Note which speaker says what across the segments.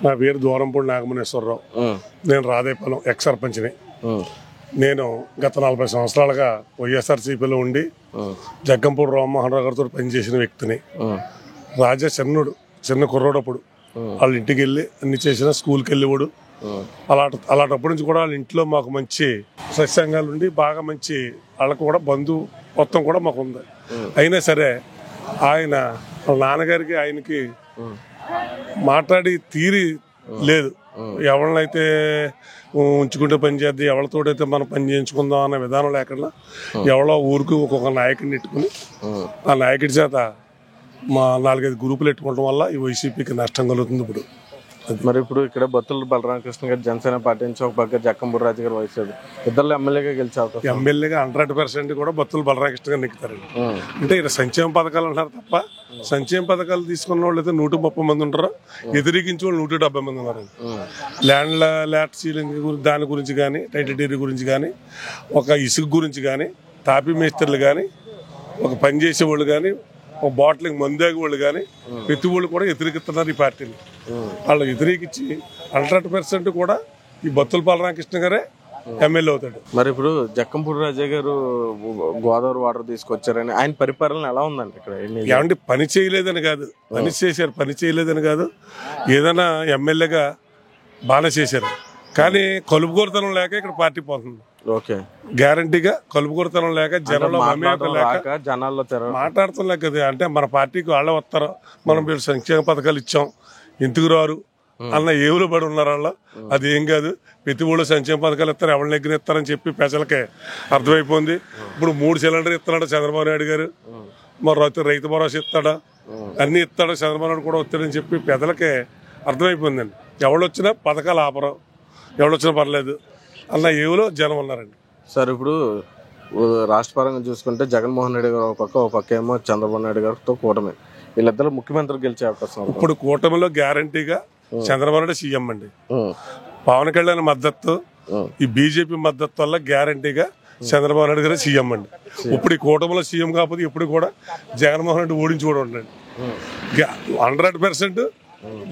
Speaker 1: నా పేరు దూరంపూడి నాగమనేశ్వరరావు. నేను రాదేపాలెం ఎక్స్ సర్పంచ్ని. నేను గత 40 సంవత్సరాలుగా వైఎస్ఆర్సీపీలో ఉండి జగ్గంపూడి రామ్మోహన్ రావు గారితో పనిచేసిన వ్యక్తిని. రాజా చిన్న కుర్రోడప్పుడు వాళ్ళ ఇంటికి వెళ్ళి అన్ని చేసిన, స్కూల్కి వెళ్ళేవాడు. అలాంటప్పటి నుంచి కూడా వాళ్ళ ఇంట్లో మాకు మంచి సత్సంగాలు ఉండి బాగా మంచి వాళ్ళకు కూడా బంధువు మొత్తం కూడా మాకు ఉంది. అయినా సరే ఆయన వాళ్ళ నాన్నగారికి ఆయనకి మాట్లాడి తీరి లేదు. ఎవరినైతే ఉంచుకుంటే పని చేద్దాం, ఎవరితోటైతే మనం పని చేయించుకుందాం అనే విధానం లేకుండా ఎవరో ఊరికి ఒక్కొక్క నాయకుడిని ఎట్టుకుని ఆ నాయకుడి చేత మా 4-5 గ్రూపులు ఎట్టుకోవడం వల్ల ఈ వైసీపీకి నష్టం కలుగుతుంది.
Speaker 2: మరి ఇప్పుడు ఇక్కడ బొత్తుల బలరామకృష్ణ గారు జనసేన పార్టీ నుంచి, ఒక పక్క జక్కంపూడి రాజు గారు వైసీపీ, ఇద్దరు ఎమ్మెల్యేగా గెలిచే అవకాశం.
Speaker 1: ఎమ్మెల్యేగా 100% కూడా బొత్తుల బలరామకృష్ణ గారు నెక్కుతారండి. అంటే ఇక్కడ సంక్షేమ పథకాలు అంటారు తప్ప సంక్షేమ పథకాలు తీసుకున్న వాళ్ళు అయితే 130 మంది ఉంటారు, వ్యతిరేకించే వాళ్ళు 170 మంది ఉన్నారండి. ల్యాండ్ సీలింగ్ దాని గురించి కానీ, టైటిల్ డీడీ గురించి కానీ, ఒక ఇసుక గురించి కానీ, తాపీ మేస్త్రులు కానీ, ఒక పని చేసేవాళ్ళు కానీ, ఒక బాటిలింగ్ మందాగి వాళ్ళు కానీ ప్రతి వాళ్ళు కూడా వ్యతిరేకిస్తున్నారు ఈ పార్టీని. వాళ్ళు వ్యతిరేకించి 100% కూడా ఈ బొత్తుల బలరామకృష్ణ గారే ఎమ్మెల్యే అవుతాడు.
Speaker 2: మరి ఇప్పుడు జక్కంపూడి రాజా గారు గోదావరి వాటర్ తీసుకొచ్చారని ఆయన పరిపాలన ఎలా ఉందండి ఇక్కడ?
Speaker 1: ఏమంటే పని చేయలేదని కాదు, పని చేశారు. పని చేయలేదని కాదు, ఏదైనా ఎమ్మెల్యేగా బాగా చేశారు. కానీ కలుపుకోరతనం లేక ఇక్కడ పార్టీ పోతుంది.
Speaker 2: ఓకే,
Speaker 1: గ్యారంటీగా కలుపుకోరతనం లేక జనంలో
Speaker 2: జనాల్లో
Speaker 1: మాట్లాడటం లేక కదా. అంటే మన పార్టీకి వాళ్ళే వస్తారు, మనం వీళ్ళు సంక్షేమ పథకాలు ఇచ్చాం ఎందుకు రారు అన్న ఏవులు పడి ఉన్నారు వాళ్ళ. అది ఏం కాదు, ప్రతి ఊళ్ళో సంక్షేమ పథకాలు ఇస్తారు, ఎవరి దగ్గర ఇస్తారని చెప్పి ప్రజలకే అర్థమైపోయింది. ఇప్పుడు 3 సిలిండర్ ఇస్తున్నాడు చంద్రబాబు నాయుడు గారు, మరి రైతు భరోసా ఇస్తాడా, అన్ని ఇస్తాడు చంద్రబాబు నాయుడు కూడా వస్తాడని చెప్పి ప్రజలకే అర్థమైపోయిందండి. ఎవడొచ్చినా పథకాలు ఆపరు, ఎవడొచ్చినా పర్లేదు అన్న ఏవులో జనం ఉన్నారండి.
Speaker 2: సార్ ఇప్పుడు రాష్ట్రపరంగా చూసుకుంటే జగన్మోహన్ రెడ్డి గారు ఒక పక్క ఏమో చంద్రబాబు నాయుడు గారితో కూటమి, వీళ్ళిద్దరు ముఖ్యమంత్రి గెలిచే అవకాశం.
Speaker 1: ఇప్పుడు కూటమిలో గ్యారంటీగా చంద్రబాబు నాయుడు సీఎం అండి. పవన్ కళ్యాణ్ మద్దతు, ఈ బీజేపీ మద్దతు వల్ల గ్యారంటీగా చంద్రబాబు నాయుడు గారు సీఎం అండి. ఇప్పుడు ఈ కూటమిలో సీఎం కాకపోతే ఇప్పుడు కూడా జగన్మోహన్ రెడ్డి ఓడించి కూడా ఉండండి. 100%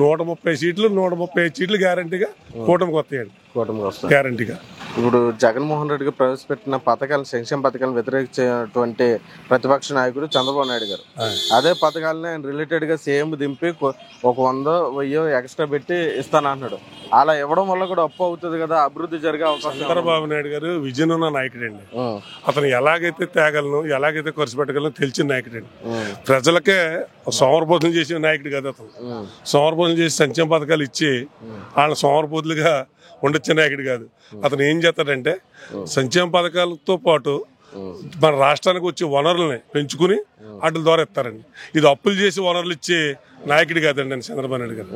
Speaker 1: 130 సీట్లు 135 సీట్లు గ్యారంటీగా కూటమికి వస్తాయండి. గ్యారంటీగా
Speaker 2: ఇప్పుడు జగన్మోహన్ రెడ్డి గారు ప్రవేశపెట్టిన పథకాలు, సంక్షేమ పథకాలను వ్యతిరేకించేటువంటి ప్రతిపక్ష నాయకుడు చంద్రబాబు నాయుడు గారు అదే పథకాలని ఆయన రిలేటెడ్ గా సేమ్ దింపి ఒక 100-1000 ఎక్స్ట్రా పెట్టి ఇస్తానంటున్నాడు. అలా ఇవ్వడం వల్ల కూడా అప్పు అవుతుంది కదా, అభివృద్ధి జరిగే అవకాశం.
Speaker 1: చంద్రబాబు నాయుడు గారు విజన్ ఉన్న నాయకుడండి. అతను ఎలాగైతే తేగలను, ఎలాగైతే ఖర్చు పెట్టగలను తెలిసిన నాయకుడండి. ప్రజలకే సోమరపోతులు చేసే నాయకుడు కదా అతను. సోమరపోతులు చేసి సంక్షేమ పథకాలు ఇచ్చి వాళ్ళ సోమరపోతులుగా ఉండొచ్చే నాయకుడు కాదు. అతను ఏం చేస్తాడంటే సంక్షేమ పథకాలతో పాటు మన రాష్ట్రానికి వచ్చే వనరులని పెంచుకుని వాటి ద్వారా ఇస్తారండి. ఇది అప్పులు చేసి వనరులు ఇచ్చే నాయకుడు కాదండి అని చంద్రబాబు నాయుడు గారు.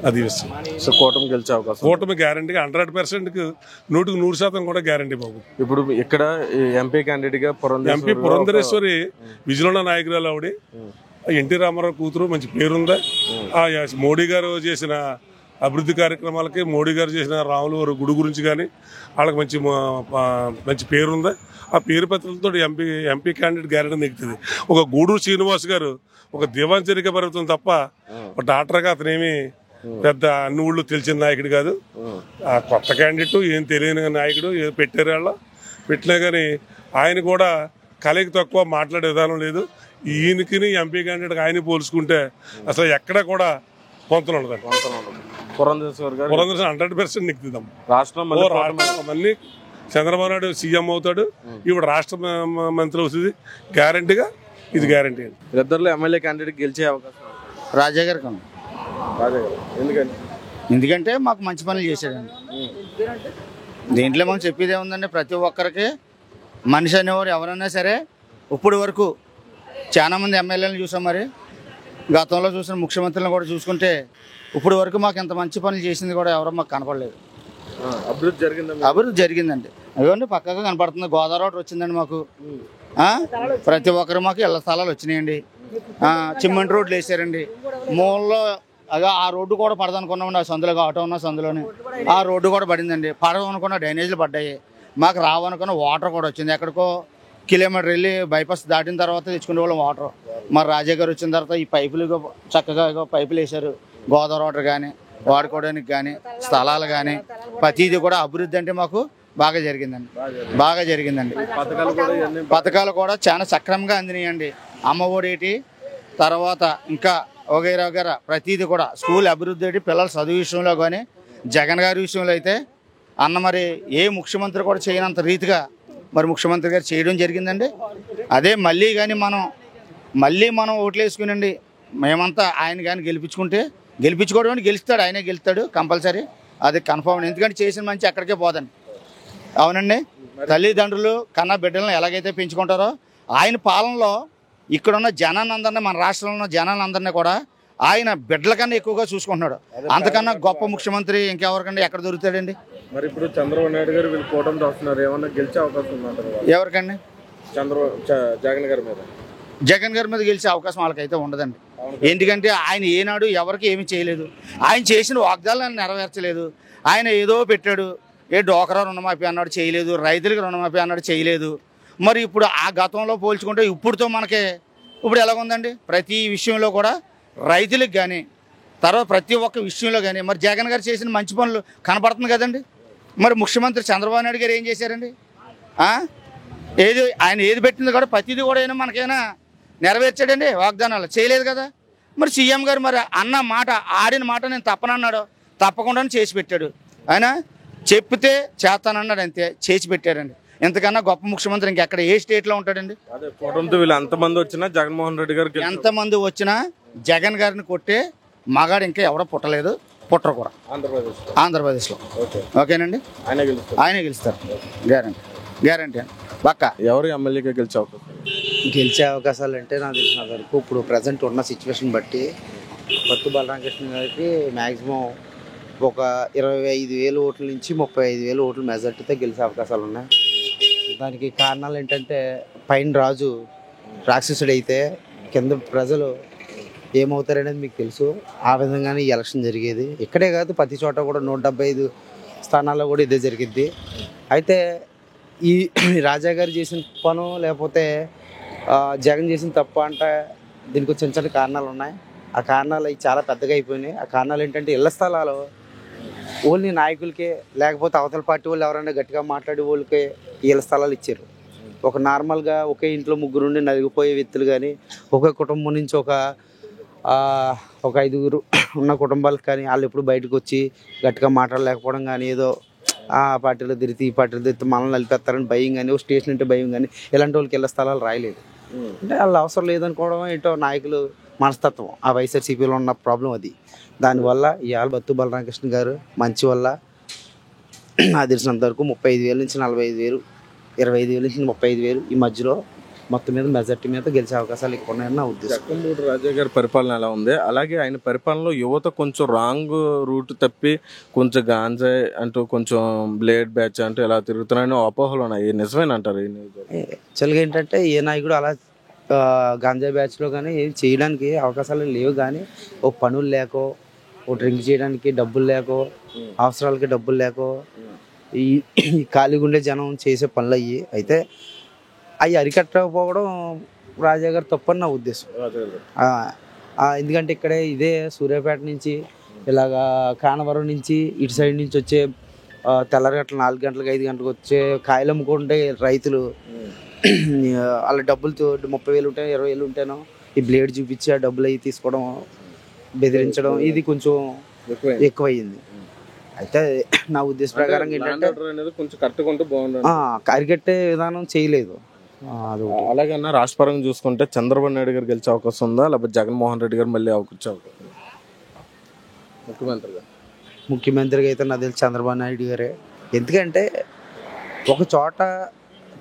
Speaker 1: అది విషయం.
Speaker 2: సో కూటమి గెలిచే అవకాశం.
Speaker 1: కూటమి గ్యారంటీగా 100%కి 100% కూడా గ్యారంటీ బాబు.
Speaker 2: ఇప్పుడు ఇక్కడ ఎంపీ క్యాండిడేట్ గా
Speaker 1: ఎంపీ పురంధరేశ్వరి విజయనగర నాయకురాలు ఆవిడ. ఎన్టీ రామారావు కూతురు, మంచి పేరుందా. మోడీ గారు చేసిన అభివృద్ధి కార్యక్రమాలకి, మోడీ గారు చేసిన రాములు గుడి గురించి కానీ వాళ్ళకి మంచి పేరుందా. ఆ పేరు పత్రికలతో ఎంపీ క్యాండిడేట్ గ్యారెంటీ నెక్కుతుంది. ఒక గూడూరు శ్రీనివాస్ గారు ఒక దివాంచరిక పరుగుతుంది తప్ప ఒక డాక్టర్గా అతనేమి పెద్ద అన్ని ఊళ్ళు తెలిసిన నాయకుడు కాదు. ఆ కొత్త క్యాండిడేట్ ఏం తెలియని నాయకుడు పెట్టారు. వాళ్ళ పెట్టినా కానీ ఆయన కూడా కలయికి తక్కువ, మాట్లాడే విధానం లేదు. ఈయనకి ఎంపీ క్యాండిడేట్ ఆయన పోల్చుకుంటే అసలు ఎక్కడ కూడా పొంతలు ఉండదు.
Speaker 2: పురంధరేశ్వర్
Speaker 1: 100% నెక్కుతాం.
Speaker 2: రాష్ట్రం
Speaker 1: మళ్ళీ చంద్రబాబు నాయుడు సీఎం అవుతాడు, ఇప్పుడు రాష్ట్ర మంత్రి అవుతుంది గ్యారంటీగా. ఇది గ్యారంటీ.
Speaker 2: ఇద్దరులో ఎమ్మెల్యే క్యాండిడేట్ గెలిచే అవకాశం
Speaker 3: రాజా గారు కన్నా.
Speaker 2: రాజా గారు
Speaker 3: ఎందుకంటే మాకు మంచి పనులు చేశాడండి. దీంట్లో మనం చెప్పేది ఏముందండి, ప్రతి ఒక్కరికి మనిషి అనేవారు ఎవరైనా సరే ఇప్పటి వరకు చాలా మంది ఎమ్మెల్యేలను చూసాం. మరి గతంలో చూసిన ముఖ్యమంత్రులను కూడా చూసుకుంటే ఇప్పటి వరకు మాకు ఇంత మంచి పనులు చేసింది కూడా ఎవరో మాకు కనపడలేదు. అభివృద్ధి జరిగిందండి. అదిగోండి పక్కగా కనపడుతుంది. గోదావరి వాటర్ వచ్చిందండి మాకు. ప్రతి ఒక్కరు మాకు ఇళ్ల స్థలాలు వచ్చినాయండి. సిమెంట్ రోడ్లు వేసారండి. మూలలో అదే ఆ రోడ్డు కూడా పడదనుకున్నామండి. ఆ సందులో ఆటో ఉన్న సందులోనే ఆ రోడ్డు కూడా పడిందండి. పడదనుకున్న డ్రైనేజీలు పడ్డాయి. మాకు రావనుకున్న వాటర్ కూడా వచ్చింది. ఎక్కడికో కిలోమీటర్ వెళ్ళి బైపాస్ దాటిన తర్వాత తెచ్చుకునే వాళ్ళం వాటర్. మరి రాజా గారు వచ్చిన తర్వాత ఈ పైపులు చక్కగా పైపులు వేశారు. గోదావరి వాటర్ కానీ వాడుకోవడానికి కానీ స్థలాలు కానీ ప్రతిదీ కూడా అభివృద్ధి అంటే మాకు బాగా జరిగిందండి. బాగా జరిగిందండి. పథకాలు కూడా చాలా సక్రమంగా అందినాయండి. అమ్మఒడి తర్వాత ఇంకా వగైరా ప్రతిదీ కూడా స్కూల్ అభివృద్ధి ఏంటి, పిల్లల చదువు విషయంలో కానీ జగన్ గారి విషయంలో అయితే మరి ఏ ముఖ్యమంత్రి కూడా చేయనంత రీతిగా మరి ముఖ్యమంత్రి గారు చేయడం జరిగిందండి. అదే మళ్ళీ కానీ మనం ఓట్లు వేసుకునండి మేమంతా ఆయన కానీ గెలిపించుకోవడం అంటే గెలుస్తాడు, ఆయనే గెలుస్తాడు కంపల్సరీ, అది కన్ఫర్మ్. ఎందుకంటే చేసిన మంచి అక్కడికే పోదండి. అవునండి. తల్లిదండ్రులు కన్నా బిడ్డలను ఎలాగైతే పెంచుకుంటారో ఆయన పాలనలో ఇక్కడున్న జనాన్ని అందరినీ, మన రాష్ట్రంలో ఉన్న జనాన్ని అందరినీ కూడా ఆయన బిడ్డల కన్నా ఎక్కువగా చూసుకుంటున్నాడు. అంతకన్నా గొప్ప ముఖ్యమంత్రి ఇంకెవరికండి ఎక్కడ దొరుకుతాడండి?
Speaker 2: మరి ఇప్పుడు చంద్రబాబు నాయుడు గారు వీళ్ళు కూటమి వస్తున్నారు, ఏమన్నా గెలిచే అవకాశం ఉందంటారు?
Speaker 3: ఎవరికండి? జగన్ గారి మీద గెలిచే అవకాశం వాళ్ళకైతే ఉండదండి. ఎందుకంటే ఆయన ఏనాడు ఎవరికి ఏమి చేయలేదు. ఆయన చేసిన వాగ్దానాలను నెరవేర్చలేదు. ఆయన ఏదో పెట్టాడు, డోకరా రుణమాఫీ అన్నాడు చేయలేదు, రైతులకు రుణమాఫీ అన్నాడు చేయలేదు. మరి ఇప్పుడు ఆ గతంలో పోల్చుకుంటే ఇప్పుడు ఎలాగుందండి? ప్రతి విషయంలో కూడా రైతులకు కానీ తర్వాత ప్రతి ఒక్క విషయంలో కానీ మరి జగన్ గారు చేసిన మంచి పనులు కనపడుతుంది కదండి. మరి ముఖ్యమంత్రి చంద్రబాబు నాయుడు గారు ఏం చేశారండి? ఆయన ఏది పెట్టింది కూడా ప్రతిదీ కూడా మనకైనా నెరవేర్చాడండి? వాగ్దానాలు చేయలేదు కదా. మరి సీఎం గారు మరి ఆడిన మాట నేను తప్పనన్నాడు, తప్పకుండానే చేసి పెట్టాడు. ఆయన చెప్తే చేస్తానన్నాడు, అంతే చేసి పెట్టాడండి. ఎంతకన్నా గొప్ప ముఖ్యమంత్రి ఇంకెక్కడ ఏ స్టేట్లో ఉంటాడండి?
Speaker 2: వీళ్ళు ఎంతమంది వచ్చినా జగన్మోహన్ రెడ్డి గారు
Speaker 3: ఎంతమంది వచ్చినా జగన్ గారిని కొట్టే మగాడు ఇంకా ఎవడో పుట్టలేదు, పుట్టరు కూడా ఆంధ్రప్రదేశ్లో. ఓకేనండి, ఆయనే గెలుస్తారు. గ్యారంటీ పక్క.
Speaker 2: ఎవరు ఎమ్మెల్యేగా
Speaker 4: గెలిచే అవకాశాలు అంటే నాకు తెలిసిన వరకు ఇప్పుడు ప్రజెంట్ ఉన్న సిచ్యువేషన్ బట్టి బత్తు బలరామకృష్ణ గారికి మ్యాక్సిమం ఒక 25,000 ఓట్ల నుంచి 35,000 ఓట్ల మెజార్టీతో గెలిచే అవకాశాలు ఉన్నాయి. దానికి కారణాలు ఏంటంటే పైన రాజు రాక్షసుడు అయితే కింద ప్రజలు ఏమవుతారనేది మీకు తెలుసు. ఆ విధంగానే ఈ ఎలక్షన్ జరిగేది. ఇక్కడే కాదు ప్రతి చోట కూడా 175 స్థానాల్లో కూడా ఇదే జరిగిద్ది. అయితే ఈ రాజా గారు చేసిన పను లేకపోతే జగన్ చేసిన తప్ప అంటే దీనికి చిన్న చిన్న కారణాలు ఉన్నాయి. ఆ కారణాలు అవి చాలా పెద్దగా అయిపోయినాయి. ఆ కారణాలు ఏంటంటే ఇళ్ల స్థలాలు ఓన్లీ నాయకులకే లేకపోతే అవతల పార్టీ వాళ్ళు ఎవరైనా గట్టిగా మాట్లాడే వాళ్ళకే ఇళ్ల స్థలాలు ఇచ్చారు. ఒక నార్మల్గా ఒకే ఇంట్లో ముగ్గురు నుండి నలిగిపోయే వ్యక్తులు కానీ ఒకే కుటుంబం నుంచి ఒక 5గురు ఉన్న కుటుంబాలకు కానీ వాళ్ళు ఎప్పుడు బయటకు వచ్చి గట్టిగా మాట్లాడలేకపోవడం కానీ ఏదో ఆ పార్టీలో తిరిగి ఈ పార్టీలో తిరిగితే మనల్ని నలిపేస్తారని భయం కానీ ఓ స్టేషన్ అంటే భయం కానీ ఇలాంటి వాళ్ళకి ఇళ్ల స్థలాలు రాయలేదు. అంటే వాళ్ళు అవసరం లేదనుకోవడం ఏంటో నాయకులు మనస్తత్వం. ఆ వైఎస్ఆర్సీపీలో ఉన్న ప్రాబ్లం అది. దానివల్ల ఇవాళ బత్తు బలరామకృష్ణ గారు మంచి వల్ల నాకు తెలిసినంత వరకు 35,000 నుంచి 45,000, 25,000 నుంచి 35,000 ఈ మధ్యలో మొత్తం మీద మెజార్టీ మీద గెలిచే అవకాశాలు ఎక్కువ ఉన్నాయని నా ఉద్దేశం.
Speaker 2: జగన్మోహన్ రాజా గారి పరిపాలన ఎలా ఉంది, అలాగే ఆయన పరిపాలనలో యువత కొంచెం రాంగ్ రూట్ తప్పి కొంచెం గాంజాయి అంటూ కొంచెం బ్లేడ్ బ్యాచ్ అంటూ ఇలా తిరుగుతున్నాయని అపోహలు ఉన్నాయి, నిజమేనంటారు?
Speaker 4: యాక్చువల్గా ఏంటంటే ఏ నాయకుడు అలా గాంజా బ్యాచ్లో కానీ ఏం చేయడానికి అవకాశాలు లేవు. కానీ ఓ పనులు లేకో, ఓ డ్రింక్ చేయడానికి డబ్బులు లేకో, అవసరాలకి డబ్బులు లేకో ఈ ఖాళీగా ఉండే జనం చేసే పనులు అయ్యి అయితే అవి అరికట్టకపోవడం రాజా గారు తప్పని నా ఉద్దేశం. ఎందుకంటే ఇక్కడే ఇదే సూర్యాపేట నుంచి ఇలాగా కానవరం నుంచి ఇటు సైడ్ నుంచి వచ్చే తెల్లరగట్ల 4 గంటలకు 5 గంటలకు వచ్చే కాయలు అమ్ముకుంటే రైతులు వాళ్ళ డబ్బులతో 30,000 ఉంటాయి 20,000 ఉంటానో ఈ బ్లేడ్ చూపించి ఆ డబ్బులు అవి తీసుకోవడం, బెదిరించడం ఇది కొంచెం ఎక్కువయ్యింది. అయితే నా ఉద్దేశ ప్రకారం ఏంటంటే అరికట్టే విధానం చేయలేదు.
Speaker 2: అలాగే రాష్ట్రపరంగా చూసుకుంటే చంద్రబాబు నాయుడు గారు గెలిచే అవకాశం ఉందా, లేకపోతే జగన్మోహన్ రెడ్డి గారు మళ్ళీ అవకాశం
Speaker 4: ముఖ్యమంత్రిగా అయితే నాకు తెలిసి చంద్రబాబు నాయుడు గారే. ఎందుకంటే ఒక చోట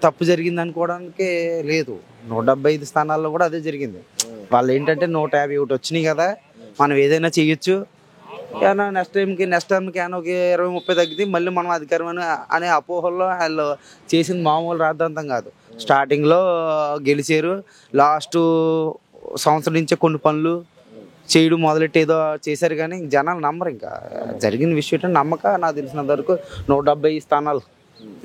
Speaker 4: తప్పు జరిగింది అనుకోవడానికి లేదు. 175 స్థానాల్లో కూడా అదే జరిగింది. వాళ్ళు ఏంటంటే 151 వచ్చినాయి కదా, మనం ఏదైనా చేయొచ్చు, ఏమన్నా నెక్స్ట్ టైంకి ఏమన్నా ఒక 20-30 తగ్గితే మళ్ళీ మనం అధికారం అనే అపోహల్లో వాళ్ళు చేసింది మామూలు రాద్ధాంతం కాదు. స్టార్టింగ్లో గెలిచారు, లాస్ట్ సంవత్సరం నుంచే కొన్ని పనులు చేయడం మొదలెట్టి ఏదో చేశారు. కానీ జనాలు నమ్మరు. ఇంకా జరిగిన విషయం ఏంటంటే నమ్మక. నాకు తెలిసినంత వరకు 170 స్థానాలు,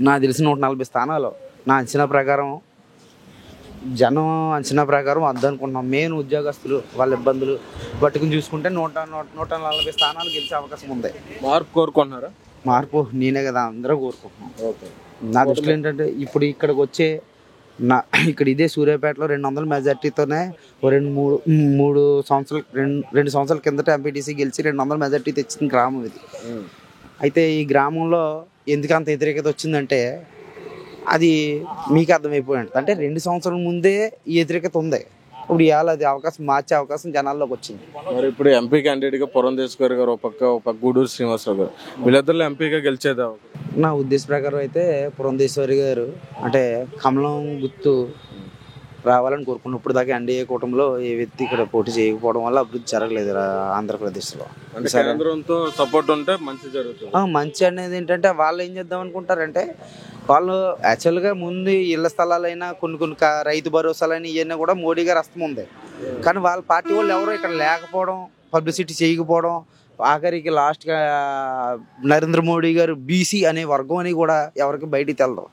Speaker 4: నాకు తెలిసిన 140 స్థానాలు నా అంచనా ప్రకారం జనం అంచనా ప్రకారం వద్దనుకుంటున్నాం. మెయిన్ ఉద్యోగస్తులు వాళ్ళ ఇబ్బందులు పట్టుకుని చూసుకుంటే 140 స్థానాలు గెలిచే అవకాశం ఉంది.
Speaker 2: మార్పు కోరుకుంటున్నారా?
Speaker 4: మార్పు నేనే కదా, అందరూ కోరుకుంటున్నాం.
Speaker 2: ఓకే.
Speaker 4: నా దృష్టిలో ఏంటంటే ఇప్పుడు ఇక్కడికి వచ్చే ఇక్కడ ఇదే సూర్యాపేటలో 200 మెజార్టీతోనే మూడు సంవత్సరాలు రెండు సంవత్సరాల కిందట ఎంపీటీసీ గెలిచి 200 మెజార్టీ తెచ్చిన గ్రామం ఇది. అయితే ఈ గ్రామంలో ఎందుకు అంత వ్యతిరేకత వచ్చిందంటే అది మీకు అర్థమైపోయి ఉంటుంది. అంటే 2 సంవత్సరాల ముందే ఈ వ్యతిరేకత ఉంది. ఇప్పుడు ఇవాళ అది అవకాశం మార్చే అవకాశం జనాల్లోకి వచ్చింది.
Speaker 2: మరి ఇప్పుడు ఎంపీ క్యాండిడేట్గా పురంధేశ్వర్ గారు ఒక పక్క గూడూరు శ్రీనివాసరావు గారు, వీళ్ళిద్దరిలో ఎంపీగా గెలిచేదా?
Speaker 4: నా ఉద్దేశ ప్రకారం అయితే పురంధేశ్వరి గారు అంటే కమలం గుర్తు రావాలని కోరుకున్నాను. ఇప్పుడు దాకా ఎన్డీఏ కూటమిలో ఏ వ్యక్తి ఇక్కడ పోటీ చేయకపోవడం వల్ల అభివృద్ధి జరగలేదు ఆంధ్రప్రదేశ్లో.
Speaker 2: కేంద్రంతో సపోర్ట్ ఉంటే మంచి జరుగుతుంది.
Speaker 4: మంచి అనేది ఏంటంటే వాళ్ళు ఏం చేద్దాం అనుకుంటారంటే వాళ్ళు యాక్చువల్గా ముందు ఇళ్ల స్థలాలైనా కొన్ని రైతు భరోసాలైనా ఇవన్నీ కూడా మోడీ గారు హస్తం ఉంది. కానీ వాళ్ళ పార్టీ వాళ్ళు ఎవరో ఇక్కడ లేకపోవడం, పబ్లిసిటీ చేయకపోవడం, ఆఖరికి లాస్ట్గా నరేంద్ర మోడీ గారు బీసీ అనే వర్గం అని కూడా ఎవరికి బయటికి తెలదు.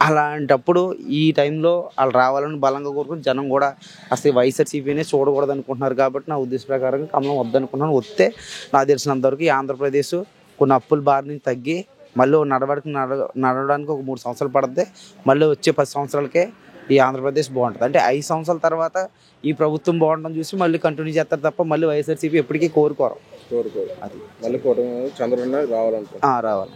Speaker 4: అలాంటప్పుడు ఈ టైంలో వాళ్ళు రావాలని బలంగా కోరుకుని జనం కూడా అసలు వైఎస్ఆర్సీపీనే చూడకూడదు అనుకుంటున్నారు. కాబట్టి నా ఉద్దేశ ప్రకారం కమలం వద్దనుకుంటున్నాను. వస్తే నాకు తెలిసినంతవరకు ఈ ఆంధ్రప్రదేశ్ కొన్ని అప్పుల బారి నుంచి తగ్గి మళ్ళీ నడవడానికి ఒక 3 సంవత్సరాలు పడుతుంది. మళ్ళీ వచ్చే 10 సంవత్సరాలకే ఈ ఆంధ్రప్రదేశ్ బాగుంటుంది. అంటే 5 సంవత్సరాల తర్వాత ఈ ప్రభుత్వం బాగుంటుందని చూసి మళ్ళీ కంటిన్యూ చేస్తారు తప్ప మళ్ళీ వైఎస్ఆర్సీపీ ఎప్పటికీ కోరుకోరు.
Speaker 2: అది మళ్ళీ చంద్రబాబు రావాలనుకో
Speaker 4: రావాలి.